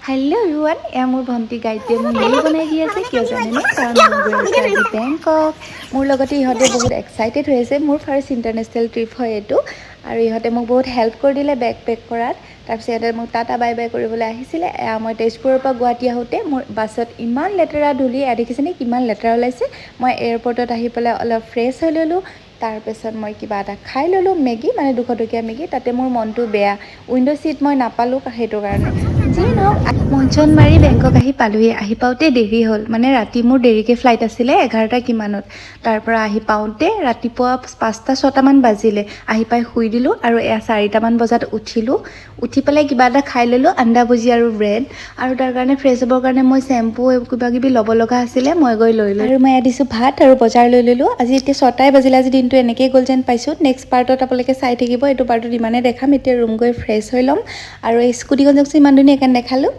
Hello' everyone, এয়া মোৰ ভণ্টি গাইতে মোক ৰীল বনাই দি আছে। কিয় জানেনে? কাৰণ মই গৈ আছোঁ আজি বেংকক। মোৰ লগতে ইহঁতে বহুত এক্সাইটেড হৈ আছে। মোৰ ফাৰ্ষ্ট ইণ্টাৰনেশ্যনেল ট্ৰিপ হয় এইটো, আৰু ইহঁতে মোক বহুত হেল্প কৰি দিলে বেগ পেক কৰাত। তাৰপিছত ইহঁতে মোক টাটা বাই বাই কৰিবলৈ আহিছিলে। মই তেজপুৰৰ পৰা গুৱাহাটী আহোঁতে মোৰ বাছত ইমান লেতেৰা ধূলি, দেখিছেনে কিমান লেতেৰা ওলাইছে। মই এয়াৰপৰ্টত আহি পেলাই অলপ ফ্ৰেছ হৈ ল'লোঁ। তাৰপিছত মই কিবা এটা খাই ল'লোঁ, মেগী, মানে 200 টকীয়া মেগী। তাতে মোৰ মনটো বেয়া, উইণ্ড' ছিট মই নাপালোঁ সেইটো কাৰণে। যি নহওক, মন মাৰি বেংকক আহি পালোঁহি। আহি পাওঁতে দেৰি হ'ল, মানে ৰাতি মোৰ দেৰিকৈ ফ্লাইট আছিলে 11টা কিমানত। তাৰ পৰা আহি পাওঁতে ৰাতিপুৱা 5টা-6টামান বাজিলে। আহি পাই শুই দিলোঁ, আৰু 4টামান বজাত উঠিলোঁ। উঠি পেলাই কিবা এটা খাই ল'লোঁ, আন্দা ভুজি আৰু ব্ৰেড। আৰু তাৰ কাৰণে ফ্ৰেছ হ'বৰ কাৰণে মই চেম্পু কিবা কিবি ল'ব লগা আছিলে, মই গৈ লৈ ল'লোঁ। আৰু মই ইয়াত দিছোঁ ভাত আৰু বজাৰ লৈ ল'লোঁ। আজি এতিয়া 6টাই বাজিলে। আজি দিনটো এনেকেই গ'ল যেন পাইছোঁ। নেক্সট পাৰ্টত আপোনালোকে চাই থাকিব। এইটো পাৰ্টত ইমানেই দেখাম। এতিয়া ৰুম গৈ ফ্ৰেছ হৈ ল'ম, আৰু এই স্কুটিখন চাওকচোন ইমান ধুনীয়া, সেইকাৰণে দেখালোঁ।